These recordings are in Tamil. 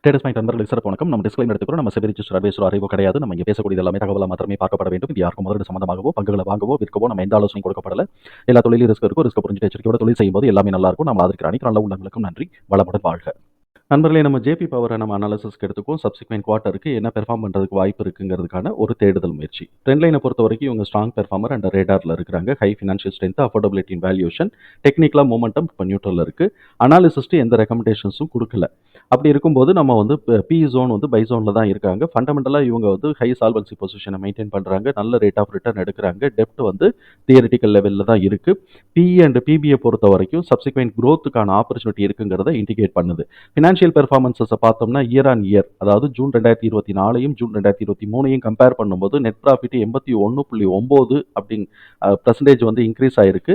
ட்ரேடர்ஸ் பாயிண்ட் நண்பர்களுக்கு சிறப்பு வணக்கம். நம்ம டிஸ்க்ளைமர் எடுத்துக்கிறோம். நம்ம செபி ரிஜிஸ்டர் அட்வைசர் அறிவோ கிடையாது. நம்ம இங்கே பேசக்கூடியது எல்லாமே தகவலாக மாத்திரமே பார்க்கப்பட வேண்டும். இது யாருக்கும் முதலீடு சம்பந்தமாகவோ பங்குகளை வாங்கவோ விற்கவோ நம்ம எந்த ஆலோசனையும் கொடுக்கப்படல. எல்லா தொழிலும் ரிஸ்க் இருக்கும். ரிஸ்க் புரிஞ்சுட்டு எச்சரிக்கையோட தொழில் செய்யும்போது எல்லாமே நல்லா இருக்கும். நம்ம ஆதரிக்கிற அனைத்து நல்ல உள்ளங்களுக்கும் நன்றி. வளமுடன் வாழ்க. நண்பர்களே, நம்ம ஜேபி பவரை நம்ம அனாலிசிஸ்க்கு எடுத்துக்கும். சப்சிக்வெண்ட் குவார்ட்டருக்கு என்ன பெர்ஃபார்ம் பண்ணுறதுக்கு வாய்ப்பு இருக்குங்கிறதுக்கான ஒரு தேடுதல் முயற்சி. ட்ரெண்ட் லைனை பொறுத்த வரைக்கும் இவங்க ஸ்ட்ராங் பெர்ஃபார்மர் அண்ட் ரேடாரில் இருக்கிறாங்க. ஹை ஃபினான்ஷியல் ஸ்ட்ரென்த், அஃபோர்டபிலிட்டி இன் வேல்யூஷன், டெக்னிக்கலாக மூமெண்டம் இப்போ நியூட்ரலில் இருக்குது. அனாலிசிஸ்ட்டு எந்த ரெக்கமெண்டேஷன்ஸும் கொடுக்கல. அப்படி இருக்கும்போது நம்ம வந்து பி ஜோன் வந்து பை ஜோனில் தான் இருக்காங்க. ஃபண்டமெண்டலாக இவங்க வந்து ஹை சால்வன்சி பொசிஷனை மெயின்டைன் பண்ணுறாங்க. நல்ல ரேட் ஆஃப் ரிட்டர்ன் எடுக்கிறாங்க. டெப்ட் வந்து தியரிட்டிக்கல் லெவலில் தான் இருக்குது. பிஇ அண்ட் பிபிஐ பொறுத்த வரைக்கும் சப்சிக்வெண்ட் க்ரோத்துக்கான ஆப்பர்ச்சுனிட்டி இருக்குங்கிறத இண்டிகேட் பண்ணுது. ஃபினான்ஷியல் பெர்ஃபார்மன்ஸை பார்த்தோம்னா இயர் ஆன் இயர், அதாவது ஜூன் 2024 ஜூன் 2023 கம்பேர் பண்ணும்போது நெட் ப்ராஃபிட் 81.9 பர்சன்டேஜ் வந்து இன்க்ரீஸ் ஆயிருக்கு.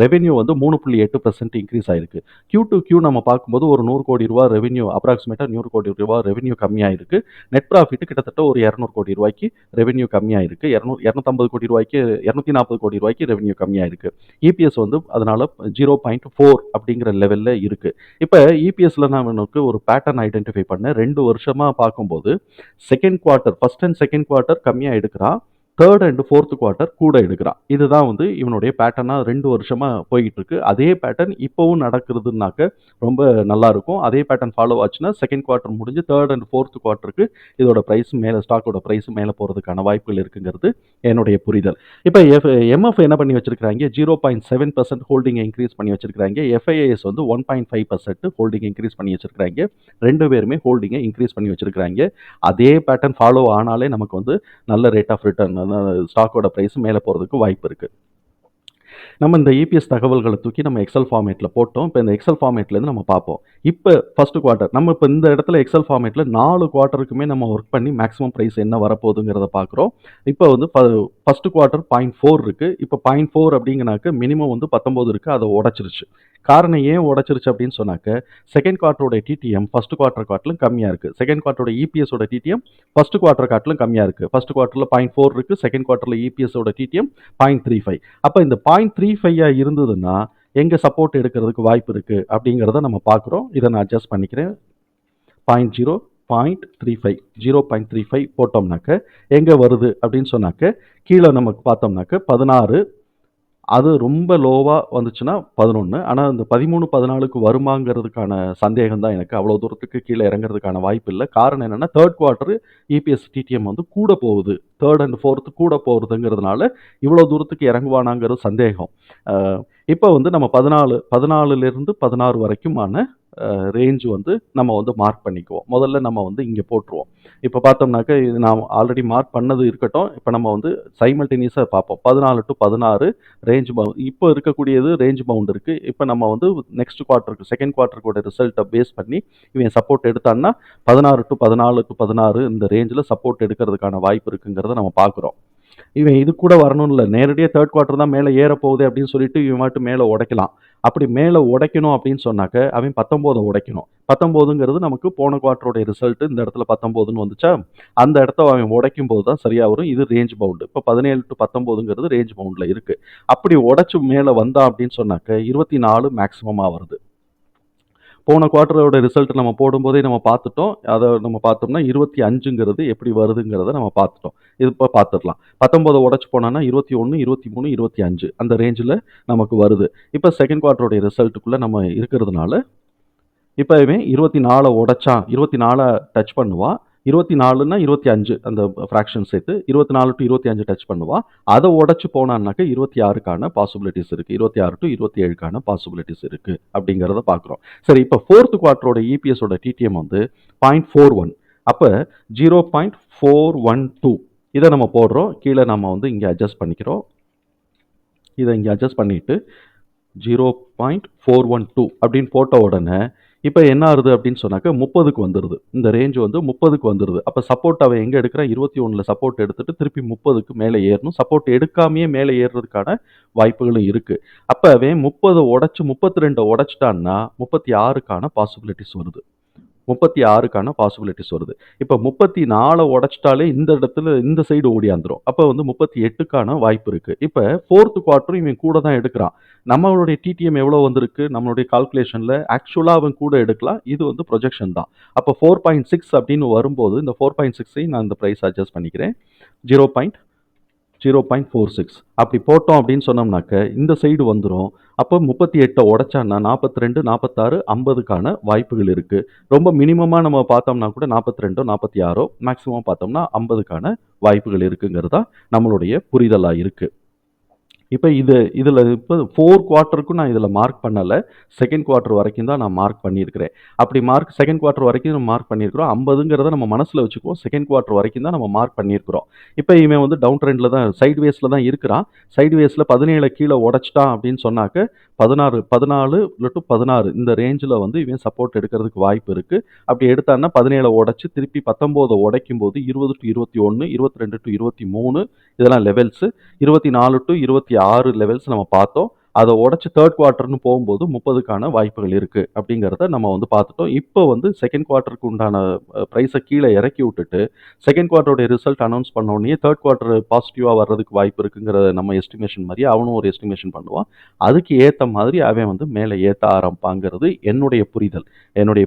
ரெவென்யூ வந்து 3.8% இன்க்ரீஸ் ஆயிருக்கு. கியூ டு கியூ நம்ம பார்க்கும்போது ஒரு 100 கோடி ரூபா ரெவென்யூ, அப்ராக்சிமேட்டாக 100 கோடி ரூபா ரெவென்யூ கம்மியாயிருக்கு. நெட் ப்ராஃபிட் கிட்டத்தட்ட ஒரு 200 கோடி ரூபாய்க்கு ரெவென்யூ கம்மியாயிருக்கு. 250 கோடி ரூபாய்க்கு 240 கோடி ரூபாய்க்கு ரெவென்யூ கம்மியாயிருக்கு. இபிஎஸ் வந்து அதனால 0.4 அப்படிங்கிற லெவலில் இருக்கு. இப்போ இபிஎஸ்ல நான் எனக்கு ஒரு பேட்டர்ன் ஐடென்டிஃபை பண்ணேன். 2 வருஷமா பார்க்கும்போது second quarter, first and second quarter கம்மியாக எடுக்கிறான், தேர்ட் அண்ட் ஃபோர்த் குவார்ட்டர் கூட எடுக்கிறான். இதுதான் வந்து இவனுடைய பேட்டர்னாக 2 வருஷமா போய்கிட்டு இருக்கு. அதே பேட்டர்ன் இப்போவும் நடக்கிறதுனாக்க ரொம்ப நல்லா இருக்கும். அதே பேட்டர்ன் ஃபாலோ ஆச்சுன்னா செகண்ட் குவார்ட்டர் முடிஞ்சு தேர்ட் அண்ட் ஃபோர்த் குவார்ட்டருக்கு இதோட ப்ரைஸ் மேலே, ஸ்டாக்கோட ப்ரைஸ் மேலே போகிறதுக்கான வாய்ப்புகள் இருக்குங்கிறது என்னுடைய புரிதல். இப்போ எம்எஃப் என்ன பண்ணி வச்சிருக்காங்க, 0.7% ஹோல்டிங்கை இன்க்ரீஸ் பண்ணி வச்சிருக்காங்க. எஃப்ஐஏஎஸ் வந்து 1.5% ஹோல்டிங் இன்க்ரீஸ் பண்ணி வச்சிருக்காங்க. 2 பேருமே ஹோல்டிங்கை இன்க்ரீஸ் பண்ணி வச்சிருக்காங்க. அதே பேட்டர்ன் ஃபாலோ ஆனாலே நமக்கு வந்து நல்ல ரேட் ஆஃப் ரிட்டர்ன், ஸ்டாக்கோட ப்ரைஸ் மேலே போகிறதுக்கு வாய்ப்பு இருக்குது. நம்ம இந்த இபிஎஸ் தகவல்களை தூக்கி நம்ம எக்ஸல் ஃபார்மேட்டில் போட்டோம். இப்போ இந்த எக்ஸல் ஃபார்மேட்லேருந்து நம்ம பார்ப்போம். இப்போ ஃபர்ஸ்ட் குவார்ட்டர் நம்ம இப்போ இந்த இடத்துல எக்ஸல் ஃபார்மேட்டில் 4 குவார்ட்டருக்குமே நம்ம ஒர்க் பண்ணி மேக்ஸிமம் ப்ரைஸ் என்ன வரப்போகுதுங்கிறத பார்க்குறோம். இப்போ வந்து ஃபர்ஸ்ட் குவார்ட்டர் 0.4 இருக்குது. இப்போ 0.4 அப்படிங்கனாக்க மினிமம் வந்து 19 இருக்குது. அதை உடச்சிருச்சு. காரணம் ஏன் உடச்சிருச்சு அப்படின்னு சொன்னாக்க, செகண்ட் குவார்ட்டரோட டிடிஎம் ஃபர்ஸ்ட் குவார்ட்டர் காட்டிலும் கம்மியாக இருக்குது. செகண்ட் குவார்ட்டரோட இபிஎஸோட டிடிஎம் ஃபர்ஸ்ட் குவார்ட்டர் காட்டிலும் கம்மியாக இருக்குது. ஃபர்ஸ்ட் குவார்ட்டரில் 0.4 இருக்குது. செகண்ட் குவார்ட்டரில் இபிஎஸோட டிடிஎம் 0.35. அப்போ இந்த 0.35 இருந்ததுன்னா எங்கே சப்போர்ட் எடுக்கிறதுக்கு வாய்ப்பு இருக்குது அப்படிங்கிறத நம்ம பார்க்குறோம். இதை நான் அட்ஜஸ்ட் பண்ணிக்கிறேன். 0.0 0.35 0.35 போட்டோம்னாக்க எங்கே வருது அப்படின்னு சொன்னாக்க, கீழே நமக்கு பார்த்தோம்னாக்க 16, அது ரொம்ப லோவாக வந்துச்சுன்னா 11. ஆனால் இந்த 13 14க்கு வருமாங்கிறதுக்கான சந்தேகம் தான் எனக்கு. அவ்வளோ தூரத்துக்கு கீழே இறங்குறதுக்கான வாய்ப்பு இல்லை. காரணம் என்னென்னா, தேர்ட் குவார்ட்டர் இபிஎஸ் டிடிஎம் வந்து கூட போகுது, தேர்ட் அண்ட் ஃபோர்த்து கூட போகிறதுங்கிறதுனால இவ்வளோ தூரத்துக்கு இறங்குவானாங்கிறது சந்தேகம். இப்போ வந்து நம்ம 14லேருந்து 16 வரைக்குமான ரேஞ்ச் வந்து நம்ம வந்து மார்க் பண்ணிக்குவோம். முதல்ல நம்ம வந்து இங்கே போட்டுருவோம். இப்போ பார்த்தோம்னாக்க இது நான் ஆல்ரெடி மார்க் பண்ணது இருக்கட்டும். இப்போ நம்ம வந்து சைமல்டேனியஸாக பார்ப்போம். 14 to 16 ரேஞ்ச் பவுண்ட் இப்போ இருக்கக்கூடியது ரேஞ்ச் பவுண்ட் இருக்குது. இப்போ நம்ம வந்து நெக்ஸ்ட் குவார்ட்டருக்கு, செகண்ட் குவார்ட்டருக்கோட ரிசல்ட்டை பேஸ் பண்ணி இவன் சப்போர்ட் எடுத்தான்னா 16 to 16 இந்த ரேஞ்சில் சப்போர்ட் எடுக்கிறதுக்கான வாய்ப்பு இருக்குங்கிறத நம்ம பார்க்குறோம். இவன் இது கூட வரணும் இல்லை, நேரடியாக தேர்ட் குவார்ட்டர் தான் மேலே ஏற போகுது அப்படின்னு சொல்லிட்டு இவன் மட்டும் மேலே உடைக்கலாம். அப்படி மேலே உடைக்கணும் அப்படின்னு சொன்னாக்க அவன் 19 உடைக்கணும். 19ங்கிறது நமக்கு போன குவார்ட்டருடைய ரிசல்ட் இந்த இடத்துல 19ன்னு வந்துச்சா, அந்த இடத்த அவன் உடைக்கும் போது தான் சரியாக வரும். இது ரேஞ்ச் பவுண்டு. இப்போ 17 to 19ங்கிறது ரேஞ்ச் பவுண்டில் இருக்குது. அப்படி உடைச்சு மேலே வந்தான் அப்படின்னு சொன்னாக்க 24 மேக்ஸிமமாக வருது. போன குவார்ட்டரோட ரிசல்ட் நம்ம போடும்போதே நம்ம பார்த்துட்டோம். அதை நம்ம பார்த்தோம்னா 25ங்கிறது எப்படி வருதுங்கிறத நம்ம பார்த்துட்டோம். இது இப்போ பார்த்துடலாம். 19 உடச்சு போனோன்னா 21, 23, 25 அந்த ரேஞ்சில் நமக்கு வருது. இப்போ செகண்ட் குவார்ட்டருடைய ரிசல்ட்டுக்குள்ளே நம்ம இருக்கிறதுனால இப்போ இவன் 24 உடைச்சான், 24 டச் பண்ணுவான். 24ன்னா 25 அந்த ஃப்ராக்ஷன் சேர்த்து 24 to 25 டச் பண்ணுவான். அதை உடச்சு போனான்னாக்க 26க்கான பாசிபிலிட்டிஸ் இருக்குது. 26 to 27க்கான பாசிபிலிட்டிஸ் இருக்குது அப்படிங்கிறத பார்க்குறோம். சரி, இப்போ ஃபோர்த் குவார்ட்டரோட இபிஎஸோட டிடிஎம் வந்து 0.41. அப்போ 0.412 இதை நம்ம போடுறோம். கீழே நம்ம வந்து இங்கே அட்ஜஸ்ட் பண்ணிக்கிறோம். இதை இங்கே அட்ஜஸ்ட் பண்ணிவிட்டு 0.412 அப்படின்னு போட்ட உடனே இப்போ என்ன ஆகுது அப்படின்னு சொன்னாக்க 30க்கு வந்துடுது. இந்த ரேஞ்ச் வந்து 30க்கு வந்துடுது. அப்போ சப்போர்ட் அவன் எங்கே எடுக்கிறான், 21ல் சப்போர்ட் எடுத்துட்டு திருப்பி 30க்கு மேலே ஏறணும். சப்போர்ட் எடுக்காமையே மேலே ஏறுறதுக்கான வாய்ப்புகளும் இருக்குது. அப்போ அவன் 30 உடச்சி 32 உடச்சிட்டான்னா 36க்கான பாசிபிலிட்டிஸ் வருது. 36க்கான பாசிபிலிட்டிஸ் வருது. இப்போ 34 உடைச்சிட்டாலே இந்த இடத்துல இந்த சைடு ஓடியாந்துரும். அப்போ வந்து 38க்கான வாய்ப்பு இருக்கு. இப்போ 4th குவார்ட்டரும் இவன் கூட தான் எடுக்கிறான். நம்மளுடைய டிடிஎம் எவ்வளோ வந்திருக்கு? நம்மளுடைய கால்குலேஷன்ல ஆக்சுவலா அவன் கூட எடுக்கலாம். இது வந்து ப்ரொஜெக்ஷன் தான். அப்போ 4.6 அப்படின்னு வரும்போது இந்த 4.6ஐயும் நான் இந்த பிரைஸ் அட்ஜஸ்ட் பண்ணிக்கிறேன். 0.46 அப்படி போட்டோம் அப்படின்னு சொன்னோம்னாக்க இந்த சைடு வந்துடும். அப்போ 38 உடைச்சான்னா 42, 46, 50க்கான வாய்ப்புகள் இருக்கு. ரொம்ப மினிமமாக நம்ம பார்த்தோம்னா கூட 42, 46 மேக்ஸிமம் பார்த்தோம்னா 50க்கான வாய்ப்புகள் இருக்குங்கிறது தான் நம்மளுடைய புரிதலாக இருக்கு. இப்போ இதில் இப்போ 4 குவார்ட்டருக்கும் நான் இதில் மார்க் பண்ணலை. செகண்ட் குவார்ட்டர் வரைக்கும் தான் நான் மார்க் பண்ணியிருக்கிறேன். அப்படி செகண்ட் குவார்ட்டர் வரைக்கும் நம்ம மார்க் பண்ணியிருக்கிறோம். 50ங்கிறத நம்ம மனசில் வச்சுக்குவோம். செகண்ட் குவார்ட்டர் வரைக்கும் தான் நம்ம மார்க் பண்ணியிருக்கிறோம். இப்போ இவன் வந்து டவுன் ட்ரெண்டில் தான் சைடு வேஸில் தான் இருக்கிறான். சைடு வேஸில் 17 கீழே உடைச்சிட்டான் அப்படின்னு சொன்னாக்க 14 டு 16 இந்த ரேஞ்சில் வந்து இவன் சப்போர்ட் எடுக்கிறதுக்கு வாய்ப்பு இருக்குது. அப்படி எடுத்தான்னா 17 உடைச்சி திருப்பி 19 உடைக்கும் போது 20 டு 21, 22 டு 23 இதெல்லாம் லெவல்ஸு. 24 டு 26 லெவல்ஸ் நம்ம பார்த்தோம். அதை உடைச்சு தேர்ட் குவார்ட்டர்னு போகும்போது 30க்கான வாய்ப்புகள் இருக்கு அப்படிங்கிறத நம்ம வந்து பார்த்துட்டோம். இப்போ வந்து செகண்ட் குவார்ட்டருக்கு உண்டான ப்ரைஸை கீழே இறக்கி விட்டுட்டு செகண்ட் குவார்ட்டருடைய ரிசல்ட் அனௌன்ஸ் பண்ண உடனே தேர்ட் குவார்ட்டர் பாசிட்டிவாக வர்றதுக்கு வாய்ப்பு இருக்குங்கிறத நம்ம எஸ்டிமேஷன் மாதிரி அவனும் ஒரு எஸ்டிமேஷன் பண்ணுவான். அதுக்கு ஏற்ற மாதிரி அவன் வந்து மேலே ஏற்ற ஆரம்பிப்பாங்கிறது என்னுடைய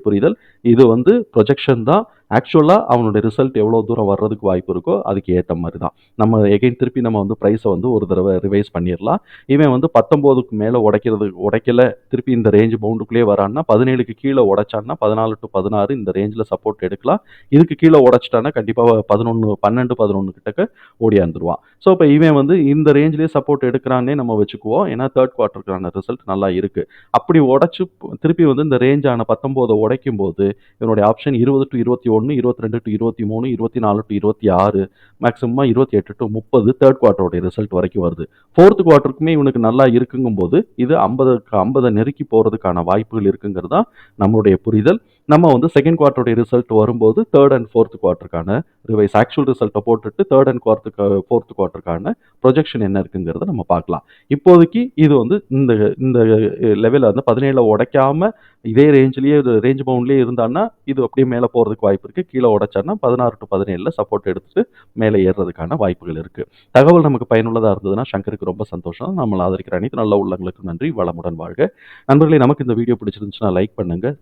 புரிதல். இது வந்து ப்ரொஜெக்ஷன் தான். ஆக்சுவலாக அவனுடைய ரிசல்ட் எவ்வளோ தூரம் வர்றதுக்கு வாய்ப்பு இருக்கோ அதுக்கு ஏற்ற மாதிரி தான். நம்ம எகைன் திருப்பி நம்ம வந்து ப்ரைஸை வந்து ஒரு தடவை ரிவைஸ் பண்ணிடலாம். இவன் வந்து 19க்கு மேலே உடைக்கல திருப்பி இந்த ரேஞ்ச் பவுண்டுக்குள்ளேயே வரான்னா 17க்கு கீழே உடைச்சான்னா 14 டு 16 இந்த ரேஞ்சில் சப்போர்ட் எடுக்கலாம். இதுக்கு கீழே உடைச்சிட்டான்னா கண்டிப்பாக 12 கிட்டக்க ஓடியாந்துருவான். ஸோ இப்போ இவன் வந்து இந்த ரேஞ்சிலேயே சப்போர்ட் எடுக்கிறான்னே நம்ம வச்சுக்குவோம். ஏன்னா தேர்ட் குவார்ட்டருக்கான ரிசல்ட் நல்லா இருக்குது. அப்படி உடைச்சு திருப்பி வந்து இந்த ரேஞ்சான 19 உடைக்கும் போது இவனுடைய ஆப்ஷன் 20 டு 21, 22 டு 23, 24 டு 26, மேக்ஸிமமாக 28 டு 30 தேர்ட் குவார்ட்டருடைய ரிசல்ட் வரைக்கும் வருது. ஃபோர்த் குவார்ட்டருக்குமே இவனுக்கு நல்லா இருக்குங்கும் போது இது 50 நெருக்கி போகிறதுக்கான வாய்ப்புகள் இருக்குங்கிறது தான் நம்மளுடைய புரிதல். நம்ம வந்து செகண்ட் குவார்ட்டருடைய ரிசல்ட் வரும்போது தேர்ட் அண்ட் ஃபோர்த் குவார்ட்டருக்கான ரிவைஸ் ஆக்சுவல் ரிசல்ட்டை போட்டுட்டு தேர்ட் அண்ட் ஃபோர்த் குவார்ட்டருக்கான ப்ரொஜெக்ஷன் என்ன இருக்குங்கிறத நம்ம பார்க்கலாம். இப்போதைக்கு இது வந்து இந்த இந்த லெவலில் வந்து 17 உடைக்காம இதே ரேஞ்சிலேயே ரேஞ்ச் பவுண்ட்லேயே இருந்தான்னா இது அப்படியே மேலே போகிறதுக்கு வாய்ப்பு இருக்குது. கீழே உடைச்சான்னா 16 டு 17 சப்போர்ட் எடுத்துட்டு மேலே ஏறுறதுக்கான வாய்ப்புகள் இருக்குது. தகவல் நமக்கு பயனுள்ளதாக இருந்ததுன்னா சங்கருக்கு ரொம்ப சந்தோஷம். நம்மளை ஆதரிக்கிற அனைத்து நல்ல உள்ளங்களுக்கு நன்றி. வளமுடன் வாழ்க. நண்பர்களே, நமக்கு இந்த வீடியோ பிடிச்சிருந்துச்சுன்னா லைக் பண்ணுங்கள்.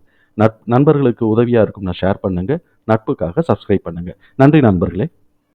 நண்பர்களுக்கு உதவியாக இருக்கும்னா ஷேர் பண்ணுங்கள். நட்புக்காக சப்ஸ்கிரைப் பண்ணுங்கள். நன்றி நண்பர்களே.